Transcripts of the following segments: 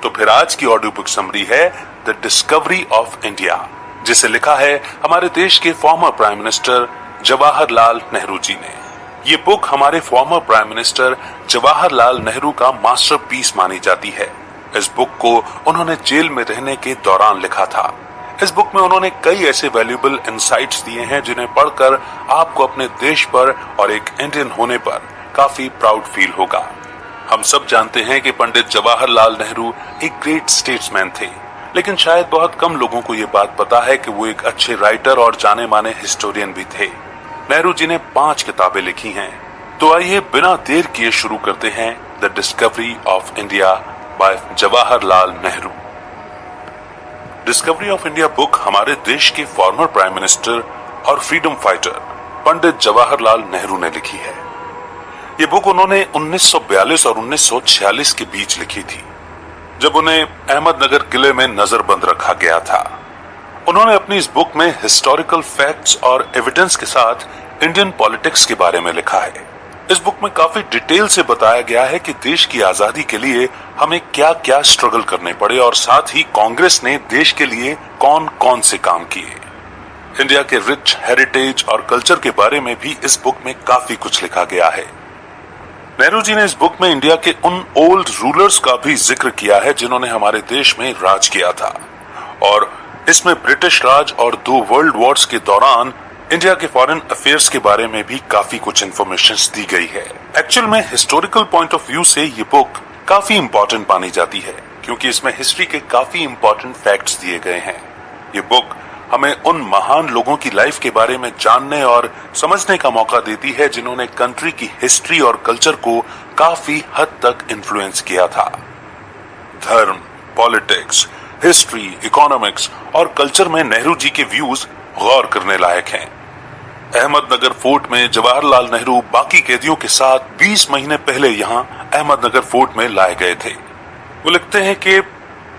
तो फिर आज की ऑडियो बुक समरी है द डिस्कवरी ऑफ इंडिया, जिसे लिखा है हमारे देश के former prime minister Jawaharlal Nehru ji ने। ये बुक हमारे former prime minister Jawaharlal Nehru का मास्टरपीस मानी जाती है। इस बुक को उन्होंने जेल में रहने के दौरान लिखा था। इस बुक में उन्होंने कई ऐसे वैल्यूएबल इनसाइट्स दिए हैं जिन्हें पढ़कर आपको अपने देश पर और एक इंडियन होने पर काफी प्राउड फील होगा। हम सब जानते हैं कि पंडित जवाहरलाल नेहरू एक ग्रेट स्टेट्समैन थे, लेकिन शायद बहुत कम लोगों को ये बात पता है कि वो एक अच्छे राइटर और जाने माने हिस्टोरियन भी थे। नेहरू जी ने 5 किताबें लिखी हैं, तो आइए बिना देर किए शुरू करते हैं the discovery of India by Jawaharlal Nehru. Discovery of India book हमारे देश के फॉर्मर प्राइम मिनिस्टर और फ्रीडम फाइटर पंडित जवाहरलाल नेहरू ने लिखी है। ये बुक उन्होंने 1942 और 1946 के बीच लिखी थी, जब उन्हें अहमदनगर किले में नजरबंद रखा गया था। उन्होंने अपनी इस बुक में हिस्टोरिकल फैक्ट्स और एविडेंस के साथ इंडियन पॉलिटिक्स के बारे में लिखा है। इस बुक में काफी डिटेल से बताया गया है कि देश की आजादी के लिए हमें क्या क्या स्ट्रगल करने पड़े और साथ ही कांग्रेस ने देश के लिए कौन कौन से काम किए। इंडिया के रिच हेरिटेज और कल्चर के बारे में भी इस बुक में काफी कुछ लिखा गया है। नेहरू जी ने इस बुक में इंडिया के उन ओल्ड रूलर्स का भी जिक्र किया है जिन्होंने हमारे देश में राज किया था, और इसमें ब्रिटिश राज और 2 वर्ल्ड वॉर्स के दौरान इंडिया के फॉरेन अफेयर्स के बारे में भी काफी कुछ इन्फॉर्मेशन दी गई है। एक्चुअल में हिस्टोरिकल पॉइंट ऑफ व्यू से ये बुक काफी इंपॉर्टेंट मानी जाती है, क्योंकि इसमें हिस्ट्री के काफी इंपॉर्टेंट फैक्ट्स दिए गए हैं। ये बुक हमें उन महान लोगों की लाइफ के बारे में जानने और समझने का मौका देती है जिन्होंने कंट्री की हिस्ट्री और कल्चर को काफी हद तक इन्फ्लुएंस किया था। धर्म, पॉलिटिक्स, हिस्ट्री, इकोनॉमिक्स और कल्चर में नेहरू जी के व्यूज गौर करने लायक हैं। अहमदनगर फोर्ट में जवाहरलाल नेहरू बाकी कैदियों के साथ 20 महीने पहले यहां अहमदनगर फोर्ट में लाए गए थे। वो लिखते हैं कि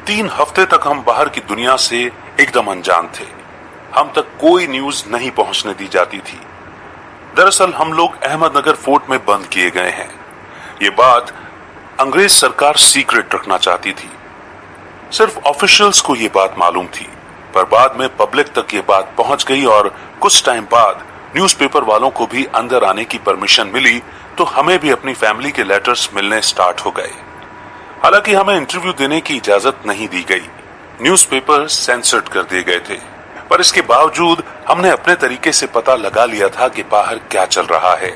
3 हफ्ते तक हम बाहर की दुनिया से एकदम अनजान थे। हम तक कोई न्यूज नहीं पहुंचने दी जाती थी। दरअसल हम लोग अहमदनगर फोर्ट में बंद किए गए हैं। ये बात अंग्रेज सरकार सीक्रेट रखना चाहती थी। सिर्फ ऑफिशियल्स को ये बात मालूम थी, पर बाद में पब्लिक तक ये बात पहुंच गई और कुछ टाइम बाद न्यूज़पेपर वालों को भी अंदर आने की परमिशन मिली, तो हमें भी अपनी फैमिली के लेटर्स मिलने स्टार्ट हो गए। हालांकि हमें इंटरव्यू देने की इजाजत नहीं दी गई, न्यूज़पेपर सेंसर्ड कर दिए गए थे, पर इसके बावजूद हमने अपने तरीके से पता लगा लिया था कि बाहर क्या चल रहा है,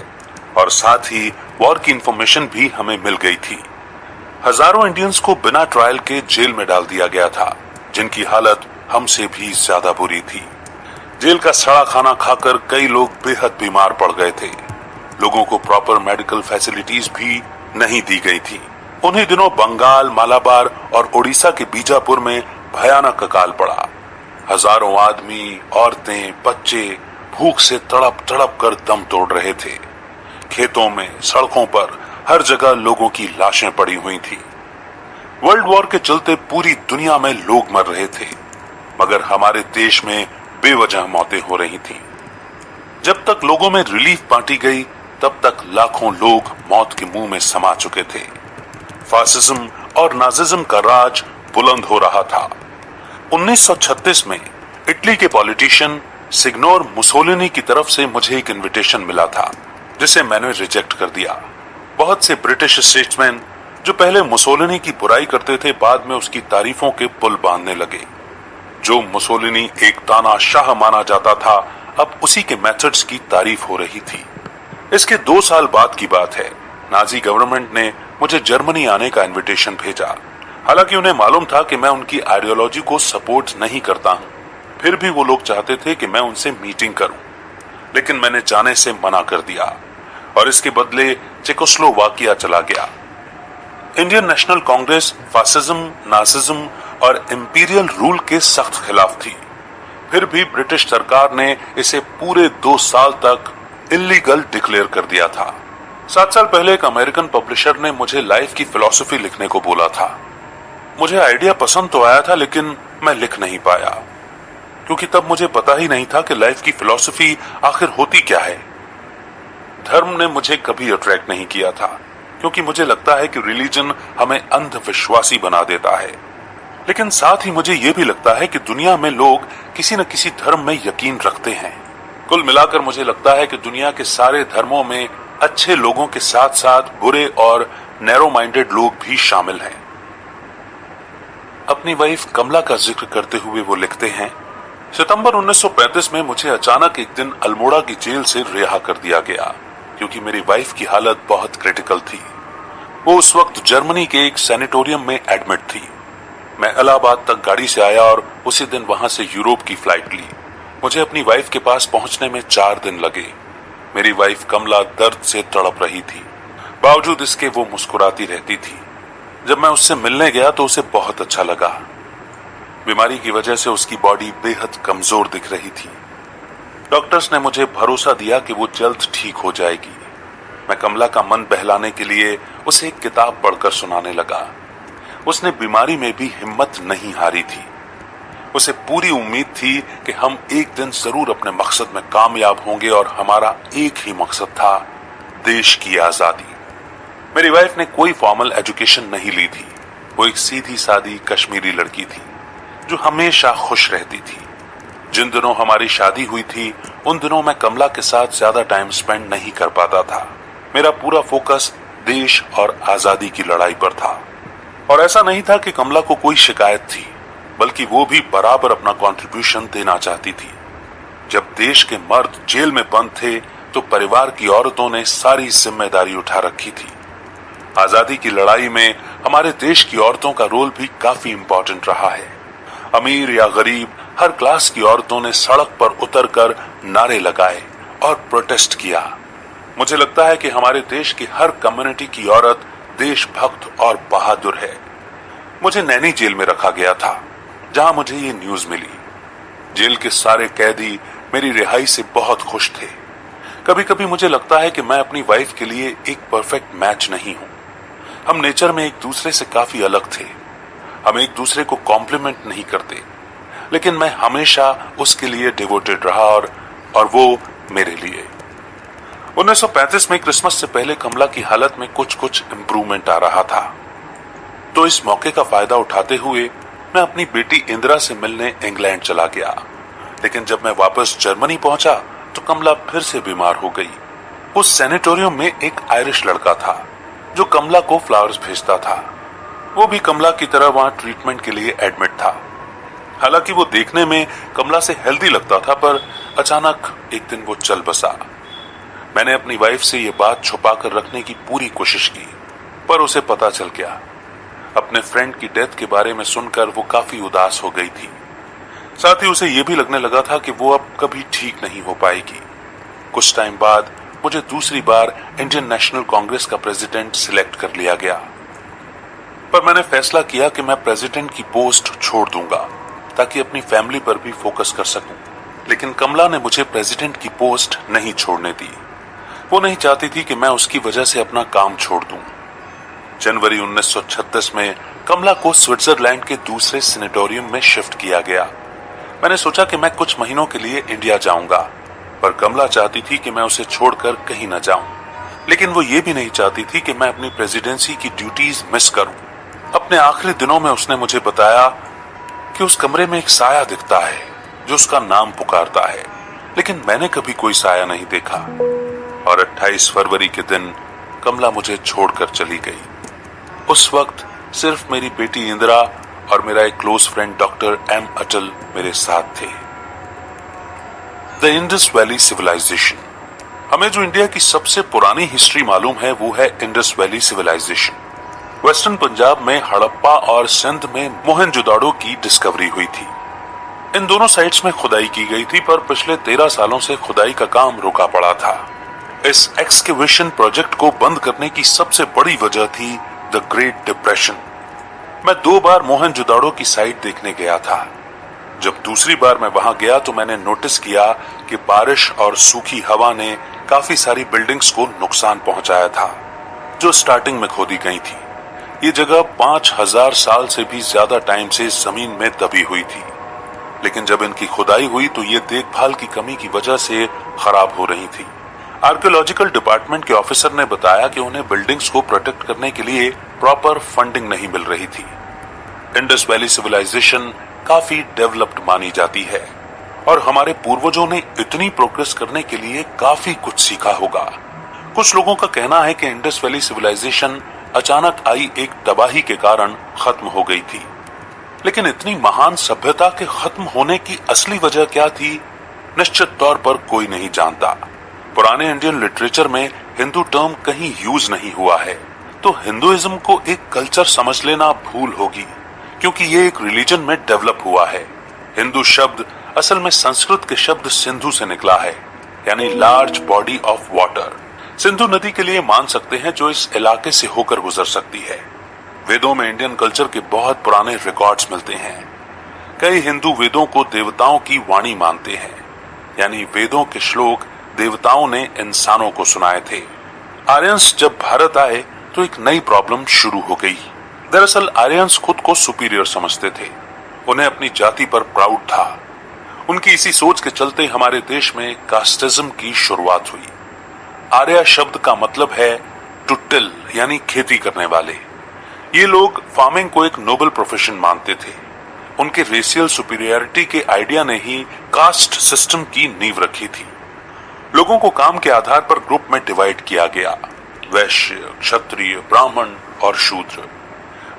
और साथ ही वॉर की इंफॉर्मेशन भी हमें मिल गई थी। हजारों इंडियंस को बिना ट्रायल के जेल में डाल दिया गया था, जिनकी हालत हमसे भी ज्यादा बुरी थी। जेल का सड़ा खाना खाकर कई लोग बेहद बीमार पड़ गए थे। लोगों को प्रॉपर मेडिकल फैसिलिटीज भी नहीं दी गई थी। उन्हीं दिनों बंगाल, मालाबार और ओडिशा के बीजापुर में भयानक अकाल पड़ा। हजारों आदमी, औरतें, बच्चे भूख से तड़प तड़प कर दम तोड़ रहे थे। खेतों में, सड़कों पर हर जगह लोगों की लाशें पड़ी हुई थी। वर्ल्ड वॉर के चलते पूरी दुनिया में लोग मर रहे थे, मगर हमारे देश में बेवजह मौतें हो रही थीं। जब तक लोगों में रिलीफ बांटी गई, तब तक लाखों लोग मौत के मुंह में समा चुके थे। फासिज्म और नाजिज्म का राज बुलंद हो रहा था। 1936 में इटली के पॉलिटिशियन सिग्नोर मुसोलिनी की तरफ से मुझे एक इनविटेशन मिला था, जिसे मैंने रिजेक्ट कर दिया। बहुत से ब्रिटिश स्टेट्समैन जो पहले मुसोलिनी की बुराई करते थे, बाद में उसकी तारीफों के पुल बांधने लगे। जो मुसोलिनी एक तानाशाह माना जाता था, अब उसी के मेथड्स की तारीफ हो रही थी। इसके 2 साल बाद की बात है। नाजी गवर्नमेंट ने मुझे जर्मनी आने का इनविटेशन भेजा। हालांकि उन्हें मालूम था कि मैं उनकी आइडियोलॉजी को सपोर्ट नहीं करता हूं, फिर भी वो लोग चाहते थे कि मैं उनसे मीटिंग करूं, लेकिन मैंने जाने से मना कर दिया और इसके बदले चेकोस्लोवाकिया चला गया। Indian national Congress fascism, Nazism और इंपीरियल रूल के सख्त खिलाफ थी। फिर भी ब्रिटिश सरकार ने इसे पूरे 2 साल तक इल्लीगल डिक्लेयर कर दिया था। 7 साल पहले एक अमेरिकन पब्लिशर ने मुझे लाइफ की फिलॉसफी लिखने को बोला था। मुझे आइडिया पसंद तो आया था, लेकिन मैं लिख नहीं पाया, क्योंकि तब मुझे पता ही नहीं था कि लाइफ की फिलॉसफी आखिर होती क्या है। धर्म ने मुझे कभी अट्रैक्ट नहीं किया था। क्योंकि मुझे लगता है कि रिलीजन हमें अंधविश्वासी बना देता है। लेकिन साथ ही मुझे यह भी लगता है कि दुनिया में लोग किसी न किसी धर्म में यकीन रखते हैं। कुल मिलाकर मुझे लगता है कि दुनिया के सारे धर्मों में अच्छे लोगों के साथ साथ बुरे और नैरो माइंडेड लोग भी शामिल हैं। अपनी वाइफ कमला का जिक्र करते हुए वो लिखते हैं, सितंबर 1935 में मुझे अचानक एक दिन अल्मोड़ा की जेल से रिहा कर दिया गया क्योंकि मेरी वाइफ की हालत बहुत क्रिटिकल थी। वो उस वक्त जर्मनी के एक सैनिटोरियम में एडमिट थी। मैं इलाहाबाद तक गाड़ी से आया और उसी दिन वहां से यूरोप की फ्लाइट ली। मुझे अपनी वाइफ के पास पहुंचने में 4 दिन लगे। मेरी वाइफ कमला दर्द से तड़प रही थी, बावजूद इसके वो मुस्कुराती रहती थी। जब मैं उससे मिलने गया तो उसे बहुत अच्छा लगा। बीमारी की वजह से उसकी बॉडी बेहद कमजोर दिख रही थी। डॉक्टर्स ने मुझे भरोसा दिया कि वो जल्द ठीक हो जाएगी। मैं कमला का मन बहलाने के लिए उसे एक किताब पढ़कर सुनाने लगा। उसने बीमारी में भी हिम्मत नहीं हारी थी। उसे पूरी उम्मीद थी कि हम एक दिन जरूर अपने मकसद में कामयाब होंगे और हमारा एक ही मकसद था, देश की आजादी। मेरी वाइफ ने कोई फॉर्मल एजुकेशन नहीं ली थी। वो एक सीधी सादी कश्मीरी लड़की थी जो हमेशा खुश रहती थी। जिन दिनों हमारी शादी हुई थी उन दिनों मैं कमला के साथ ज्यादा टाइम स्पेंड नहीं कर पाता था। मेरा पूरा फोकस देश और आजादी की लड़ाई पर था। और ऐसा नहीं था कि कमला को कोई शिकायत थी, बल्कि वो भी बराबर अपना कंट्रीब्यूशन देना चाहती थी। जब देश के मर्द जेल में बंद थे तो परिवार की औरतों ने सारी जिम्मेदारी उठा रखी थी। आजादी की लड़ाई में हमारे देश की औरतों का रोल भी काफी इम्पोर्टेंट रहा है। अमीर या गरीब, हर क्लास की औरतों ने सड़क पर उतरकर नारे लगाए और प्रोटेस्ट किया। मुझे लगता है कि हमारे देश की हर कम्युनिटी की औरत देशभक्त और बहादुर है। मुझे नैनी जेल में रखा गया था जहां मुझे ये न्यूज मिली। जेल के सारे कैदी मेरी रिहाई से बहुत खुश थे। कभी कभी मुझे लगता है कि मैं अपनी वाइफ के लिए एक परफेक्ट मैच नहीं हूं। हम नेचर में एक दूसरे से काफी अलग थे। हम एक दूसरे को कॉम्प्लीमेंट नहीं करते, लेकिन मैं हमेशा उसके लिए डिवोटेड रहा और वो मेरे लिए। 1935 में क्रिसमस से पहले कमला की हालत में कुछ इम्प्रूवमेंट आ रहा था, तो इस मौके का फायदा उठाते हुए मैं अपनी बेटी इंदिरा से मिलने इंग्लैंड चला गया। लेकिन जब मैं वापस जर्मनी पहुंचा तो कमला फिर से बीमार हो गई। उस सैनिटोरियम में एक आयरिश लड़का था जो कमला को फ्लावर्स भेजता था। वो भी कमला की तरह वहां ट्रीटमेंट के लिए एडमिट था। हालांकि वो देखने में कमला से हेल्दी लगता था, पर अचानक एक दिन वो चल बसा। मैंने अपनी वाइफ से ये बात छुपा कर रखने की पूरी कोशिश की, पर उसे पता चल गया। अपने फ्रेंड की डेथ के बारे में सुनकर वो काफी उदास हो गई थी। साथ ही उसे ये भी लगने लगा था कि वो अब कभी ठीक नहीं हो पाएगी। कुछ टाइम बाद मुझे दूसरी बार इंडियन नेशनल कांग्रेस का प्रेसिडेंट सिलेक्ट कर लिया गया, पर मैंने फैसला किया कि मैं प्रेसिडेंट की पोस्ट छोड़ दूंगा ताकि अपनी फैमिली पर भी फोकस कर सकूं। लेकिन कमला ने मुझे प्रेसिडेंट की पोस्ट नहीं छोड़ने दी। वो नहीं चाहती थी कि मैं उसकी वजह से अपना काम छोड़ दूं। जनवरी 1936 में कमला को स्विट्जरलैंड के दूसरे सैनिटोरियम में शिफ्ट किया गया। मैंने सोचा कि मैं कुछ महीनों के लिए इंडिया जाऊंगा, पर कमला चाहती थी कि मैं उसे छोड़कर कहीं न जाऊं। लेकिन वो ये भी नहीं चाहती थी कि मैं अपनी प्रेसिडेंसी की ड्यूटीज मिस करूं। अपने आखिरी दिनों में उसने मुझे बताया कि उस कमरे में एक साया दिखता है जो उसका नाम पुकारता है, लेकिन मैंने कभी कोई साया नहीं देखा। और 28 फरवरी के दिन कमला मुझे छोड़कर चली गई। उस वक्त सिर्फ मेरी बेटी इंदिरा और मेरा एक close friend doctor M Atal मेरे साथ थे। The Indus valley civilisation. हमें जो इंडिया की सबसे पुरानी हिस्ट्री मालूम है वो है Indus valley civilisation. Western Punjab में हड़प्पा और सिंध में मोहनजोदाड़ो की डिस्कवरी हुई थी। इन दोनों साइट्स में खुदाई की गई थी, पर पिछले 13 सालों से खुदाई का काम रुका पड़ा था। इस एक्सकेवेशन प्रोजेक्ट को बंद करने की सबसे बड़ी वजह थी द ग्रेट डिप्रेशन। मैं 2 बार मोहनजोदाड़ो की साइट देखने गया था। जब दूसरी बार मैं वहां गया तो मैंने नोटिस किया कि बारिश और सूखी हवा ने काफी सारी बिल्डिंग्स को नुकसान पहुंचाया था जो स्टार्टिंग में खोदी गई थी। ये जगह 5000 साल से भी ज्यादा टाइम से जमीन में दबी हुई थी, लेकिन जब इनकी खुदाई हुई तो ये देखभाल की कमी की वजह से खराब हो रही थी। आर्कियोलॉजिकल डिपार्टमेंट के ऑफिसर ने बताया कि उन्हें बिल्डिंग्स को प्रोटेक्ट करने के लिए प्रॉपर फंडिंग नहीं मिल रही थी। इंडस वैली सिविलाइजेशन काफी डेवलप्ड मानी जाती है और हमारे पूर्वजों ने इतनी प्रोग्रेस करने के लिए काफी कुछ सीखा होगा। कुछ लोगों का कहना है कि इंडस वैली सिविलाइजेशन अचानक आई एक तबाही के कारण खत्म हो गई थी, लेकिन इतनी महान सभ्यता के खत्म होने की असली वजह क्या थी, निश्चित तौर पर कोई नहीं जानता। पुराने इंडियन लिटरेचर में हिंदू टर्म कहीं यूज नहीं हुआ है, तो हिंदुइज्म को एक कल्चर समझ लेना भूल होगी, क्योंकि ये एक रिलीजन में डेवलप हुआ है। हिंदू शब्द असल में संस्कृत के शब्द सिंधु से निकला है, यानी large body of water. Sindhu नदी के लिए मान सकते हैं जो इस इलाके से होकर गुजर सकती है। वेदों में इंडियन कल्चर के बहुत पुराने रिकॉर्ड्स मिलते हैं। कई हिंदू वेदों को देवताओं की वाणी मानते हैं, यानी वेदों के श्लोक देवताओं ने इंसानों को सुनाए थे। आर्यंस जब भारत आए तो एक नई प्रॉब्लम शुरू हो गई। दरअसल आर्यंस खुद को सुपीरियर समझते थे, उन्हें अपनी जाति पर प्राउड था। उनकी इसी सोच के चलते हमारे देश में कास्टिज्म की शुरुआत हुई। आर्य शब्द का मतलब है टू टिल, यानी खेती करने वाले। ये लोग फार्मिंग को एक नोबल प्रोफेशन मानते थे। उनके रेशियल सुपीरियरिटी के आइडिया ने ही कास्ट सिस्टम की नींव रखी थी। लोगों को काम के आधार पर ग्रुप में डिवाइड किया गया, वैश्य, क्षत्रिय, ब्राह्मण और शूद्र।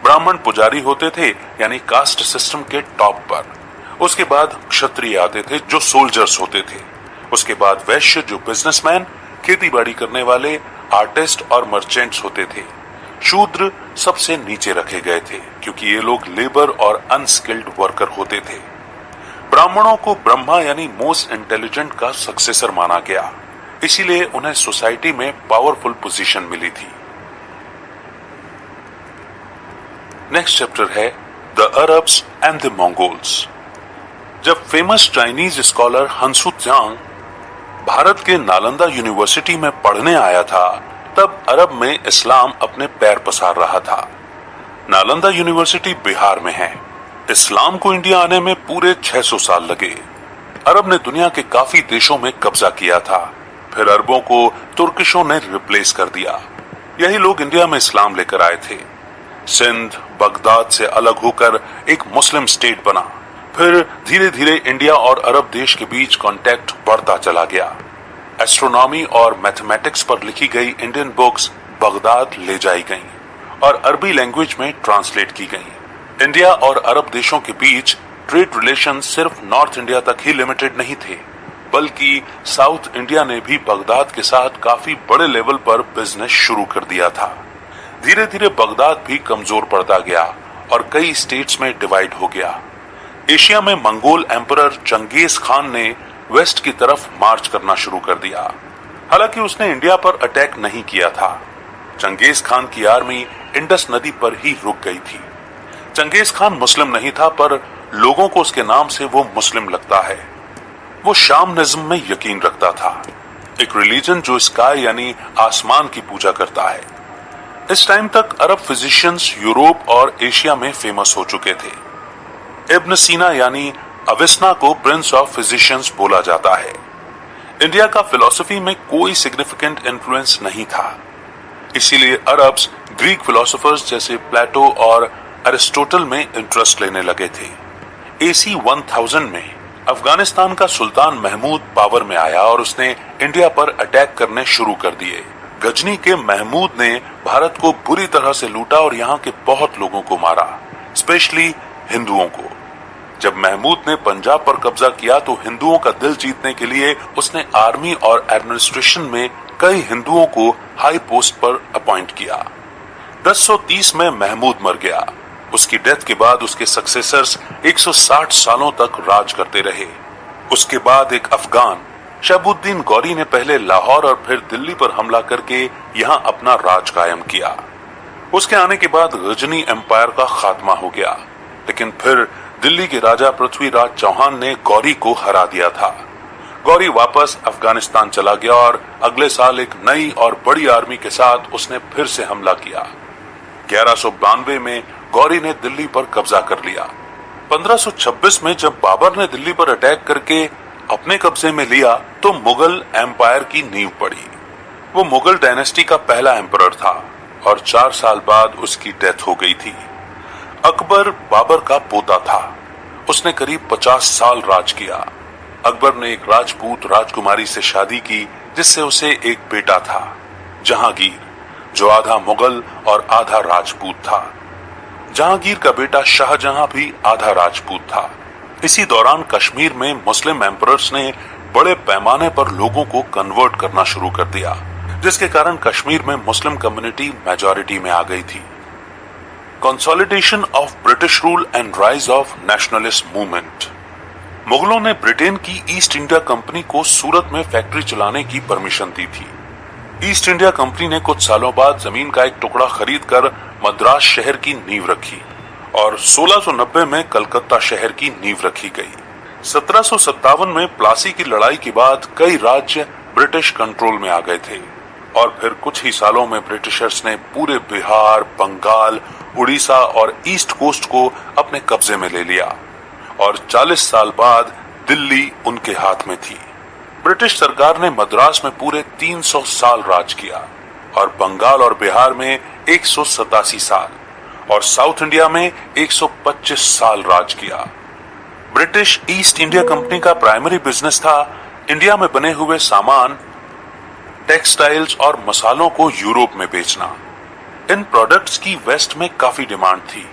ब्राह्मण पुजारी होते थे, यानी कास्ट सिस्टम के टॉप पर। उसके बाद क्षत्रिय आते थे जो सोल्जर्स होते थे। उसके बाद वैश्य जो बिजनेसमैन, खेती बाड़ी करने वाले, आर्टिस्ट और मर्चेंट्स होते थे। शूद्र सबसे नीचे रखे गए थे क्योंकि ये लोग लेबर और अनस्किल्ड वर्कर होते थे। ब्राह्मणों को ब्रह्मा यानी मोस्ट इंटेलिजेंट का सक्सेसर माना गया, इसीलिए उन्हें सोसाइटी में पावरफुल पोजीशन मिली थी। नेक्स्ट चैप्टर है the Arabs and the Mongols. जब famous Chinese scholar Hiuen Tsang Bharat के नालंदा यूनिवर्सिटी में पढ़ने आया था, तब अरब में इस्लाम अपने पैर पसार रहा था। नालंदा यूनिवर्सिटी बिहार में है। इस्लाम को इंडिया आने में पूरे 600 साल लगे। अरब ने दुनिया के काफी देशों में कब्जा किया था, फिर अरबों को तुर्किशों ने रिप्लेस कर दिया। यही लोग इंडिया में इस्लाम लेकर आए थे। सिंध बगदाद से अलग होकर एक मुस्लिम स्टेट बना। फिर धीरे धीरे इंडिया और अरब देश के बीच कांटेक्ट बढ़ता चला गया। एस्ट्रोनॉमी और मैथमेटिक्स पर लिखी गई इंडियन बुक्स बगदाद ले जाई गईं और अरबी लैंग्वेज में ट्रांसलेट की गईं। इंडिया और अरब देशों के बीच ट्रेड रिलेशन सिर्फ नॉर्थ इंडिया तक ही लिमिटेड नहीं थे, बल्कि साउथ इंडिया ने भी बगदाद के साथ काफी बड़े लेवल पर बिजनेस शुरू कर दिया था। धीरे धीरे बगदाद भी कमजोर पड़ता गया और कई स्टेट्स में डिवाइड हो गया। एशिया में मंगोल एम्परर चंगेज खान ने वेस्ट की तरफ मार्च करना शुरू कर दिया। हालांकि उसने इंडिया पर अटैक नहीं किया था। चंगेज खान की आर्मी इंडस नदी पर ही रुक गई थी। चंगेज खान मुस्लिम नहीं था, पर लोगों को उसके नाम से वो मुस्लिम लगता है। वो शामनिज्म में यकीन रखता था, एक रिलीजन जो स्काई यानी आसमान की पूजा करता है। इस टाइम तक अरब फिजिशियंस यूरोप और एशिया में फेमस हो चुके थे। इब्न सीना यानी अविस्ना को प्रिंस ऑफ फिजिशियंस बोला जाता है। इंडिया का फिलॉसफी में कोई सिग्निफिकेंट इन्फ्लुएंस नहीं था, इसीलिए अरब्स ग्रीक फिलोसोफर्स जैसे प्लेटो और अरिस्टोटल में इंटरेस्ट लेने लगे थे। AC 1000 में अफगानिस्तान का सुल्तान महमूद पावर में आया और उसने इंडिया पर अटैक करने शुरू कर दिए। गजनी के महमूद ने भारत को बुरी तरह से लूटा और यहाँ के बहुत लोगों को मारा, स्पेशली हिंदुओं को। जब महमूद ने पंजाब पर कब्जा किया तो हिंदुओं का दिल जीतने के लिए उसने आर्मी और एडमिनिस्ट्रेशन में कई हिंदुओं को हाई पोस्ट पर अपॉइंट किया। 1030 में महमूद मर गया। उसकी डेथ के बाद उसके सक्सेसर्स 160 सालों तक राज करते रहे। उसके बाद एक अफगान शहाबुद्दीन गौरी ने पहले लाहौर और फिर दिल्ली पर हमला करके यहाँ अपना राज कायम किया। उसके आने के बाद गजनी एम्पायर का खात्मा हो गया, लेकिन फिर दिल्ली के राजा पृथ्वीराज चौहान ने गौरी को हरा दिया था। गौरी वापस अफगानिस्तान चला गया और अगले साल एक नई और बड़ी आर्मी के साथ उसने फिर से हमला किया। 1192 में गौरी ने दिल्ली पर कब्जा कर लिया। 1526 में जब बाबर ने दिल्ली पर अटैक करके अपने कब्जे में लिया तो मुगल एम्पायर की नींव पड़ी। वो मुगल डायनेस्टी का पहला एम्परर था और 4 साल बाद उसकी डेथ हो गई थी। अकबर बाबर का पोता था। उसने करीब 50 साल राज किया। अकबर ने एक राजपूत राजकुमारी से शादी की जिससे उसे एक बेटा था, जहांगीर, जो आधा मुगल और आधा राजपूत था। जहांगीर का बेटा शाहजहां भी आधा राजपूत था। इसी दौरान कश्मीर में मुस्लिम एम्परर्स ने बड़े पैमाने पर लोगों को कन्वर्ट करना शुरू कर दिया, जिसके कारण कश्मीर में मुस्लिम कम्युनिटी मेजॉरिटी में आ गई थी। Consolidation of British rule and rise of nationalist movement. मुगलों ने ब्रिटेन की ईस्ट इंडिया कंपनी को सूरत में फैक्ट्री चलाने की परमिशन दी थी। ईस्ट इंडिया कंपनी ने कुछ सालों बाद जमीन का एक टुकड़ा खरीदकर मद्रास शहर की नींव रखी और 1690 में कलकत्ता शहर की नींव रखी गई। 1757 में प्लासी की लड़ाई के बाद कई राज्य ब्रिटिश कंट्रोल में आ गए थे और फिर कुछ ही सालों में ब्रिटिशर्स ने पूरे बिहार, बंगाल, उड़ीसा और ईस्ट कोस्ट को अपने कब्जे में ले लिया और 40 साल बाद दिल्ली उनके हाथ में थी। ब्रिटिश सरकार ने मद्रास में पूरे 300 साल राज किया और बंगाल और बिहार में 187 साल और साउथ इंडिया में 125 साल राज किया। ब्रिटिश ईस्ट इंडिया कंपनी का प्राइमरी बिजनेस था इंडिया में बने हुए सामान, टेक्सटाइल्स और मसालों को यूरोप में बेचना। इन प्रोडक्ट्स की वेस्ट में काफी डिमांड थी।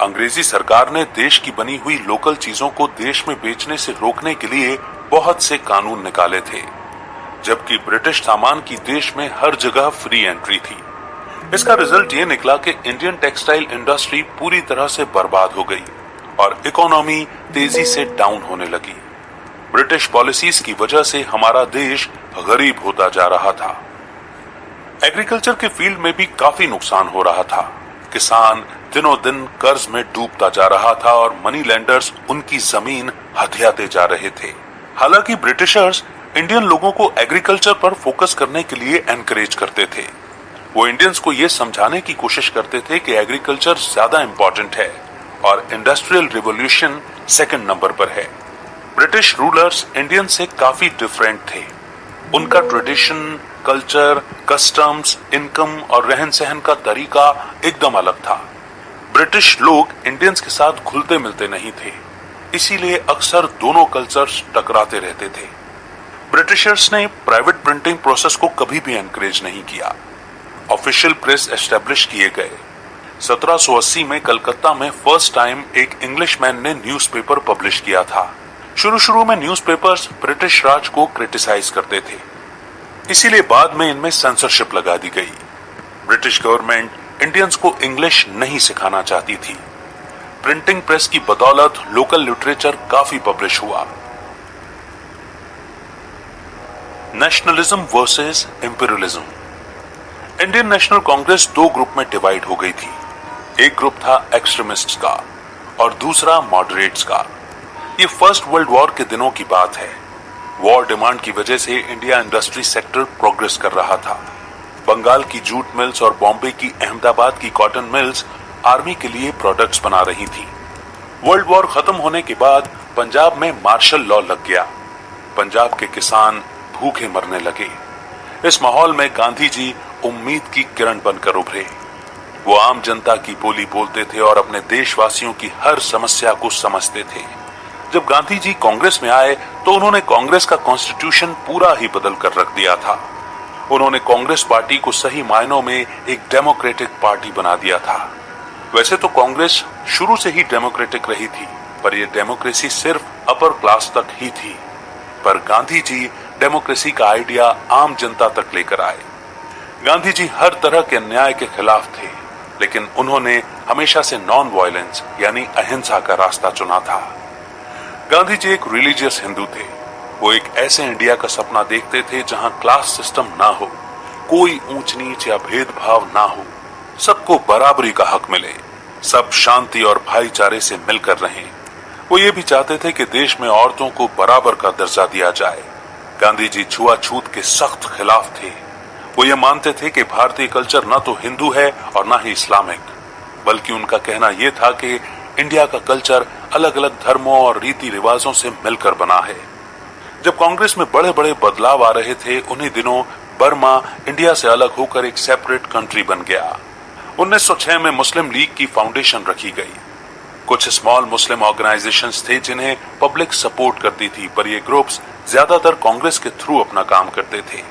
अंग्रेजी सरकार ने देश की बनी हुई लोकल चीजों को देश में बेचने से रोकने के लिए बहुत से कानून निकाले थे, जबकि ब्रिटिश सामान की देश में हर जगह फ्री एंट्री थी। इसका रिजल्ट ये निकला कि इंडियन टेक्सटाइल इंडस्ट्री पूरी तरह से बर्बाद हो गई और इकोनॉमी तेजी से डाउन होने लगी। ब्रिटिश पॉलिसीज की वजह से हमारा देश गरीब होता जा रहा था। एग्रीकल्चर के फील्ड में भी काफी नुकसान हो रहा था। किसान दिनों दिन कर्ज में डूबता जा रहा था और मनी लेंडर्स उनकी जमीन हथियाते जा रहे थे। हालांकि ब्रिटिशर्स इंडियन लोगों को एग्रीकल्चर पर फोकस करने के लिए एनकरेज करते थे। वो इंडियंस को ये समझाने की कोशिश करते थे कि एग्रीकल्चर ज्यादा इंपॉर्टेंट है और इंडस्ट्रियल रिवॉल्यूशन सेकंड नंबर पर है। ब्रिटिश रूलर्स इंडियन से काफी डिफरेंट थे। उनका ट्रेडिशन, कल्चर, कस्टम्स, इनकम और रहन सहन का तरीका एकदम अलग था। ब्रिटिश लोग इंडियंस के साथ घुलते मिलते नहीं थे, इसीलिए अक्सर दोनों कल्चर्स टकराते रहते थे। ब्रिटिशर्स ने प्राइवेट प्रिंटिंग प्रोसेस को कभी भी एनकरेज नहीं किया। ऑफिशियल प्रेस एस्टेब्लिश किए गए। 1780 में कलकत्ता में फर्स्ट टाइम एक इंग्लिशमैन ने न्यूज़पेपर पब्लिश किया था। शुरू में न्यूज़पेपर्स ब्रिटिश राज को क्रिटिसाइज करते थे, इसीलिए बाद में इनमें सेंसरशिप लगा दी गई। ब्रिटिश गवर्नमेंट इंडियंस को इंग्लिश नहीं सिखाना चाहती थी। प्रिंटिंग प्रेस की बदौलत लोकल लिटरेचर काफी पब्लिश हुआ। Nationalism versus imperialism. Indian national Congress दो ग्रुप में डिवाइड हो गई थी। एक ग्रुप था एक्सट्रीमिस्ट्स का और दूसरा मॉडरेट्स का। ये फर्स्ट वर्ल्ड वॉर के दिनों की बात है। वॉर डिमांड की वजह से इंडिया इंडस्ट्री सेक्टर प्रोग्रेस कर रहा था। बंगाल की जूट मिल्स और बॉम्बे की अहमदाबाद की कॉटन मिल्स आर्मी के लिए प्रोडक्ट्स बना रही थी। वर्ल्ड वॉर खत्म होने के बाद पंजाब में मार्शल लॉ लग गया। पंजाब के किसान भूखे मरने लगे। इस माहौल में गांधी जी उम्मीद की किरण बनकर उभरे। वो आम जनता की बोली बोलते थे और अपने देशवासियों की हर समस्या को समझते थे। जब गांधी जी कांग्रेस में आए तो उन्होंने कांग्रेस का कॉन्स्टिट्यूशन पूरा ही बदल कर रख दिया था। उन्होंने कांग्रेस पार्टी को सही मायनों में एक डेमोक्रेटिक पार्टी बना दिया था। वैसे तो कांग्रेस शुरू से ही डेमोक्रेटिक रही थी, पर यह डेमोक्रेसी सिर्फ अपर क्लास तक ही थी। पर गांधी जी डेमोक्रेसी का आइडिया आम जनता तक लेकर आए। गांधी जी हर तरह के अन्याय के खिलाफ थे, लेकिन उन्होंने हमेशा से नॉन वायलेंस यानी अहिंसा का रास्ता चुना था। गांधी जी एक रिलीजियस हिंदू थे। वो एक ऐसे इंडिया का सपना देखते थे जहां क्लास सिस्टम ना हो, कोई ऊंच नीच या भेदभाव ना हो, सबको बराबरी का हक मिले, सब शांति और भाईचारे से मिलकर रहें। वो ये भी चाहते थे कि देश में औरतों को बराबर का दर्जा दिया जाए। गांधी जी छुआछूत के सख्त खिलाफ थे। वो ये मानते थे कि भारतीय कल्चर न तो हिंदू है और न ही इस्लामिक, बल्कि उनका कहना यह था कि इंडिया का कल्चर अलग अलग धर्मों और रीति रिवाजों से मिलकर बना है। जब कांग्रेस में बड़े बड़े बदलाव आ रहे थे, उन्हीं दिनों बर्मा इंडिया से अलग होकर एक सेपरेट कंट्री बन गया। 1906 में मुस्लिम लीग की फाउंडेशन रखी गई। कुछ स्मॉल मुस्लिम ऑर्गेनाइजेशंस थे जिन्हें पब्लिक सपोर्ट करती थी, पर ये ग्रुप्स ज्यादातर कांग्रेस के थ्रू अपना काम करते थे।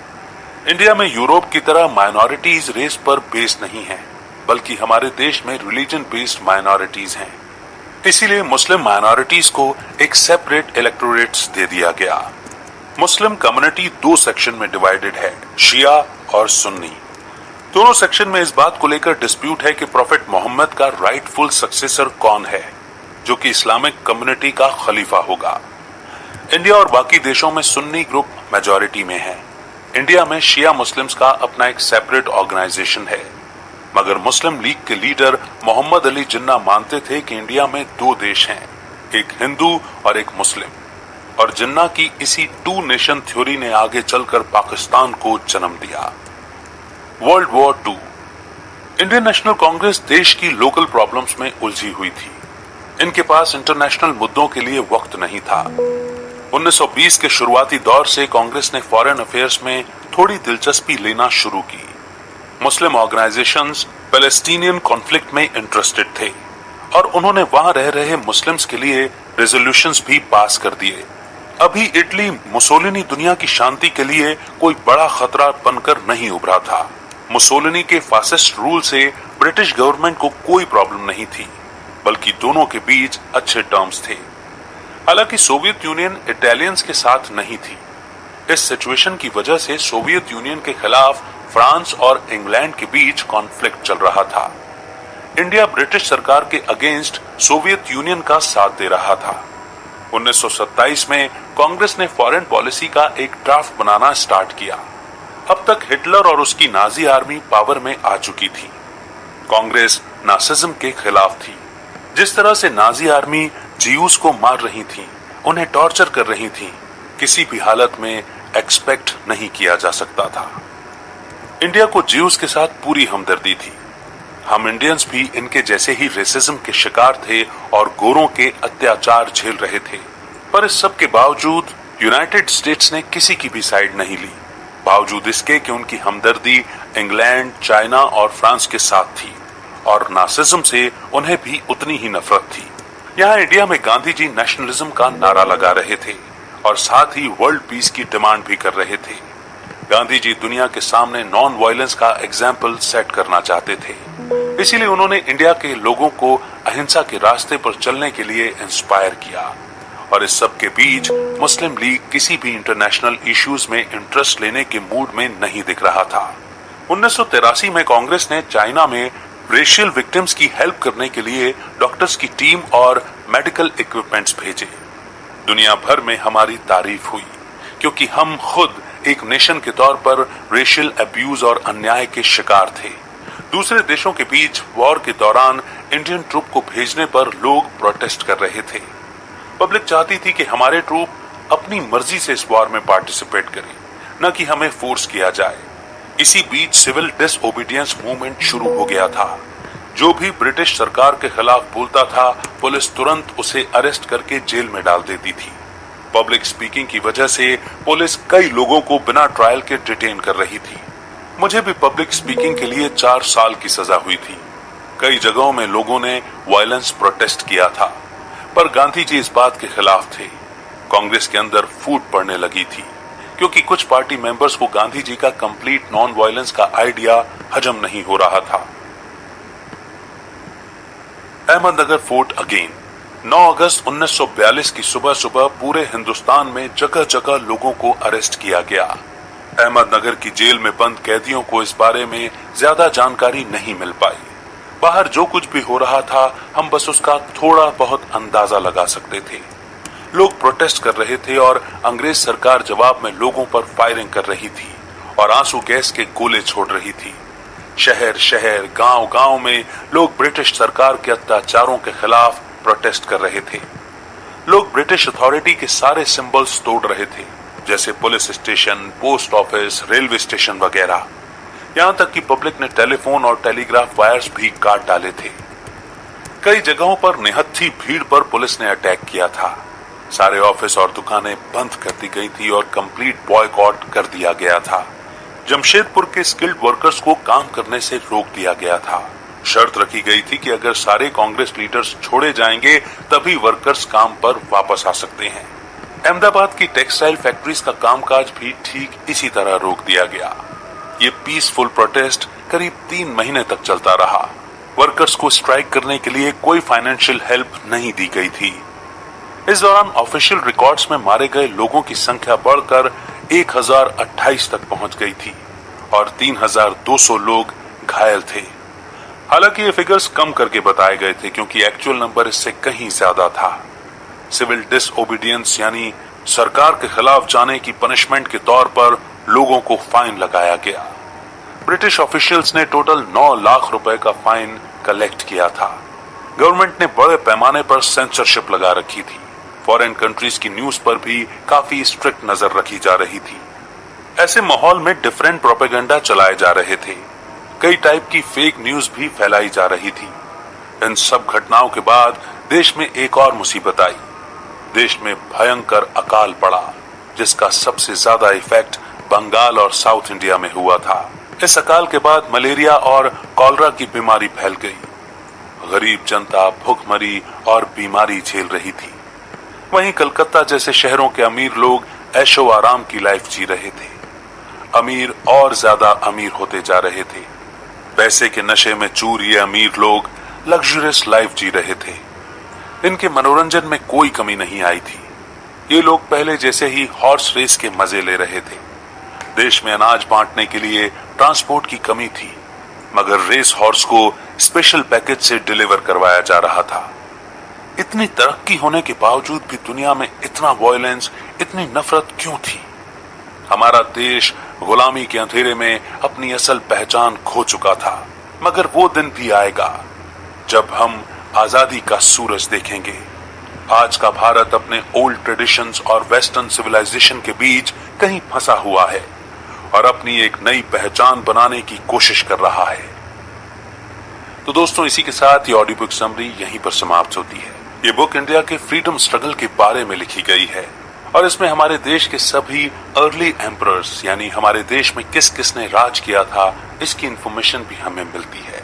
इंडिया में यूरोप की तरह माइनॉरिटीज रेस पर बेस्ड नहीं है, बल्कि हमारे देश में रिलीजन बेस्ड माइनॉरिटीज हैं। इसीलिए मुस्लिम माइनॉरिटीज को एक सेपरेट इलेक्टोरेट्स दे दिया गया। मुस्लिम कम्युनिटी 2 सेक्शन में डिवाइडेड है, शिया और सुन्नी। दोनों सेक्शन में इस बात को लेकर डिस्प्यूट है कि प्रॉफेट मोहम्मद का राइटफुल सक्सेसर कौन है, जो कि इस्लामिक कम्युनिटी का खलीफा होगा। इंडिया और बाकी देशों में सुन्नी ग्रुप मेजॉरिटी में है। इंडिया में शिया मुस्लिम्स का अपना एक सेपरेट ऑर्गेनाइजेशन है, मगर मुस्लिम लीग के लीडर मोहम्मद अली जिन्ना मानते थे कि इंडिया में 2 देश हैं, एक हिंदू और एक मुस्लिम, और जिन्ना की इसी 2 नेशन थ्योरी ने आगे चलकर पाकिस्तान को जन्म दिया। World war 2। Indian national Congress देश की लोकल प्रॉब्लम्स में उलझी हुई थी। इनके पास इंटरनेशनल मुद्दों के लिए वक्त नहीं था। 1920 के शुरुआती दौर से कांग्रेस ने फॉरेन अफेयर्स में थोड़ी दिलचस्पी लेना शुरू की। मुस्लिम ऑर्गेनाइजेशंस पैलेस्टीनियन कॉन्फ्लिक्ट में इंटरेस्टेड थे और उन्होंने वहां रह रहे मुस्लिम्स के लिए रेजोल्यूशंस भी पास कर दिए। अभी इटली मुसोलिनी दुनिया की शांति के लिए कोई बड़ा खतरा बनकर नहीं उभरा था। मुसोलिनी के फासिस्ट रूल से ब्रिटिश गवर्नमेंट को कोई प्रॉब्लम नहीं थी, बल्कि दोनों के बीच अच्छे टर्म्स थे। हालांकि सोवियत यूनियन इटालियंस के साथ नहीं थी। इस सिचुएशन की वजह से सोवियत यूनियन के खिलाफ फ्रांस और इंग्लैंड के बीच कॉन्फ्लिक्ट चल रहा था। इंडिया ब्रिटिश सरकार के अगेंस्ट सोवियत यूनियन का साथ दे रहा था। 1927 में कांग्रेस ने फॉरेन पॉलिसी का एक ड्राफ्ट बनाना स्टार्ट किया। अब तक हिटलर और उसकी नाजी आर्मी पावर में आ चुकी थी। कांग्रेस नासिज्म के खिलाफ थी। जिस तरह से नाजी आर्मी जीयूस को मार रही थी, उन्हें टॉर्चर कर रही थी, किसी भी हालत में एक्सपेक्ट नहीं किया जा सकता था। इंडिया को जीयूस के साथ पूरी हमदर्दी थी। हम इंडियंस भी इनके जैसे ही रेसिज्म के शिकार थे और गोरों के अत्याचार झेल रहे थे। पर इस सब के बावजूद यूनाइटेड स्टेट्स ने किसी की भी साइड नहीं ली, बावजूद इसके कि उनकी हमदर्दी इंग्लैंड, चाइना और फ्रांस के साथ थी और नासिज्म से उन्हें भी उतनी ही नफरत थी। यहाँ इंडिया में गांधी जी नेशनलिज्म का नारा लगा रहे थे और साथ ही वर्ल्ड पीस की डिमांड भी कर रहे थे। गांधी जी दुनिया के सामने नॉन वायलेंस का एग्जाम्पल सेट करना चाहते थे। इसीलिए उन्होंने इंडिया के लोगों को अहिंसा के रास्ते पर चलने के लिए इंस्पायर किया। और इस सब के बीच मुस्लिम लीग किसी भी इंटरनेशनल इश्यूज में इंटरेस्ट लेने के मूड में नहीं दिख रहा था। 1983 में कांग्रेस ने चाइना में रेशियल विक्टिम्स की हेल्प करने के लिए डॉक्टर्स की टीम और मेडिकल इक्विपमेंट्स भेजे। दुनिया भर में हमारी तारीफ हुई, क्योंकि हम खुद एक नेशन के तौर पर रेशियल अब्यूज और अन्याय के शिकार थे। दूसरे देशों के बीच वॉर के दौरान इंडियन ट्रूप को भेजने पर लोग प्रोटेस्ट कर रहे थे। पब्लिक चाहती थी कि हमारे ट्रूप अपनी मर्जी से इस वॉर में पार्टिसिपेट करें, न कि हमें फोर्स किया जाए। इसी बीच सिविल डिसओबीडियंस मूवमेंट शुरू हो गया था। जो भी ब्रिटिश सरकार के खिलाफ बोलता था, पुलिस तुरंत उसे अरेस्ट करके जेल में डाल देती थी। पब्लिक स्पीकिंग की वजह से पुलिस कई लोगों को बिना ट्रायल के डिटेन कर रही थी। मुझे भी पब्लिक स्पीकिंग के लिए 4 साल की सजा हुई थी। कई जगहों में लोगों ने वायलेंस प्रोटेस्ट किया था, पर गांधी जी इस बात के खिलाफ थे। कांग्रेस के अंदर फूट पड़ने लगी थी, क्योंकि कुछ पार्टी मेंबर्स को गांधी जी का कंप्लीट नॉन वायलेंस का आइडिया हजम नहीं हो रहा था। Ahmednagar fort again. 9 अगस्त 1942 की सुबह सुबह पूरे हिंदुस्तान में जगह जगह लोगों को अरेस्ट किया गया। अहमदनगर की जेल में बंद कैदियों को इस बारे में ज्यादा जानकारी नहीं मिल पाई। बाहर जो कुछ भी हो रहा था, हम बस उसका थोड़ा बहुत अंदाजा लगा सकते थे। लोग प्रोटेस्ट कर रहे थे और अंग्रेज सरकार जवाब में लोगों पर फायरिंग कर रही थी और आंसू गैस के गोले छोड़ रही थी। शहर शहर, गांव गांव में लोग ब्रिटिश सरकार के अत्याचारों के खिलाफ प्रोटेस्ट कर रहे थे। लोग ब्रिटिश अथॉरिटी के सारे सिंबल्स तोड़ रहे थे, जैसे police station, post office, railway station वगैरह। यहां तक कि पब्लिक ने टेलीफोन और टेलीग्राफ वायर्स भी काट डाले थे। कई जगहों पर निहत्थी भीड़ पर पुलिस ने अटैक किया था। सारे ऑफिस और दुकानें बंद कर दी गई थी और कंप्लीट बॉयकॉट कर दिया गया था। जमशेदपुर के स्किल्ड वर्कर्स को काम करने से रोक दिया गया था। शर्त रखी गई थी कि अगर सारे कांग्रेस लीडर्स छोड़े जाएंगे तभी वर्कर्स काम पर वापस आ सकते हैं। अहमदाबाद की टेक्सटाइल फैक्ट्रीज का कामकाज भी ठीक इसी तरह रोक दिया गया। ये पीसफुल प्रोटेस्ट करीब 3 महीने तक चलता रहा। वर्कर्स को स्ट्राइक करने के लिए कोई फाइनेंशियल हेल्प नहीं दी गई थी। इस दौरान ऑफिशियल रिकॉर्ड्स में मारे गए लोगों की संख्या बढ़कर 1028 तक पहुंच गई थी और 3200 लोग घायल थे। हालांकि ये फिगर्स कम करके बताए गए थे क्योंकि एक्चुअल नंबर इससे कहीं ज्यादा था। सिविल डिसओबीडियंस यानी सरकार के खिलाफ जाने की पनिशमेंट के तौर पर लोगों को फाइन लगाया गया। ब्रिटिश ऑफिशियल्स ने टोटल 9 लाख रुपए का फाइन कलेक्ट किया था। गवर्नमेंट ने बड़े पैमाने पर सेंसरशिप लगा रखी थी। फॉरेन कंट्रीज की न्यूज पर भी काफी स्ट्रिक्ट नजर रखी जा रही थी। ऐसे माहौल में डिफरेंट प्रोपेगेंडा चलाए जा रहे थे। कई टाइप की फेक न्यूज भी फैलाई जा रही थी। इन सब घटनाओं के बाद देश में एक और मुसीबत आई। देश में भयंकर अकाल पड़ा, जिसका सबसे ज्यादा इफेक्ट बंगाल और साउथ इंडिया में हुआ था। इस अकाल के बाद मलेरिया और कॉलरा की बीमारी फैल गई। गरीब जनता भूखमरी और बीमारी झेल रही थी। वहीं कलकत्ता जैसे शहरों के अमीर लोग ऐशो आराम की लाइफ जी रहे थे। अमीर और ज्यादा अमीर होते जा रहे थे। पैसे के नशे में चूर ये अमीर लोग लग्जरियस लाइफ जी रहे थे। इनके मनोरंजन में कोई कमी नहीं आई थी। ये लोग पहले जैसे ही हॉर्स रेस के मजे ले रहे थे। देश में अनाज बांटने के लिए ट्रांसपोर्ट की कमी थी, मगर रेस हॉर्स को स्पेशल पैकेज से डिलीवर करवाया जा रहा था। इतनी तरक्की होने के बावजूद भी दुनिया में इतना वायलेंस, इतनी नफरत क्यों थी? हमारा देश गुलामी के अंधेरे में अपनी असल पहचान खो चुका था। मगर वो दिन भी आएगा जब हम आजादी का सूरज देखेंगे। आज का भारत अपने ओल्ड ट्रेडिशंस और वेस्टर्न सिविलाइजेशन के बीच कहीं फंसा हुआ है और अपनी एक नई पहचान बनाने की कोशिश कर रहा है। तो दोस्तों, इसी के साथ ये ऑडियो बुक समरी यहीं पर समाप्त होती है। ये बुक इंडिया के फ्रीडम स्ट्रगल के बारे में लिखी गई है और इसमें हमारे देश के सभी अर्ली एम्परर्स यानी हमारे देश में किस किसने राज किया था, इसकी इंफॉर्मेशन भी हमें मिलती है।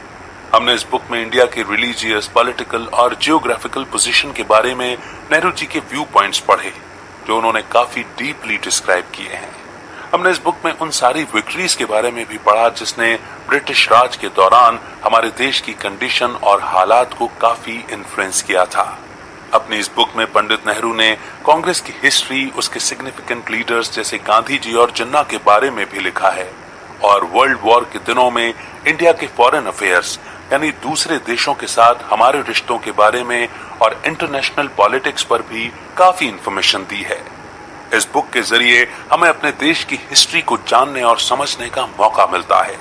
हमने इस बुक में इंडिया के रिलीजियस, पॉलिटिकल और जियोग्राफिकल पोजीशन के बारे में नेहरू जी के व्यू पॉइंट्स पढ़े, जो उन्होंने काफी डीपली डिस्क्राइब किए हैं। हमने इस बुक में उन सारी विक्ट्रीज के बारे में भी पढ़ा जिसने ब्रिटिश राज के दौरान हमारे देश की कंडीशन और हालात को काफी इन्फ्लुएंस किया था। अपनी इस बुक में पंडित नेहरू ने कांग्रेस की हिस्ट्री, उसके सिग्निफिकेंट लीडर्स जैसे गांधी जी और जिन्ना के बारे में भी लिखा है और वर्ल्ड वॉर के दिनों में इंडिया के फॉरेन अफेयर्स यानी दूसरे देशों के साथ हमारे रिश्तों के बारे में और इंटरनेशनल पॉलिटिक्स पर भी काफी इंफॉर्मेशन दी है। इस बुक के जरिए हमें अपने देश की हिस्ट्री को जानने और समझने का मौका मिलता है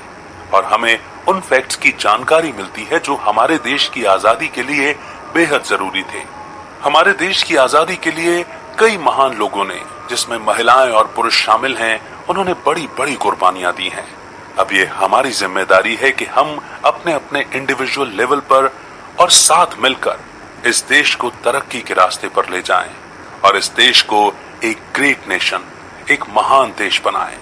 और हमें उन फैक्ट्स की जानकारी मिलती है जो हमारे देश की आजादी के लिए बेहद जरूरी थे। हमारे देश की आजादी के लिए कई महान लोगों ने, जिसमें महिलाएं और पुरुष शामिल हैं, उन्होंने बड़ी बड़ी कुर्बानियां दी हैं। अब ये हमारी जिम्मेदारी है कि हम अपने अपने इंडिविजुअल लेवल पर और साथ मिलकर इस देश को तरक्की के रास्ते पर ले जाएं और इस देश को एक ग्रेट नेशन, एक महान देश बनाएं।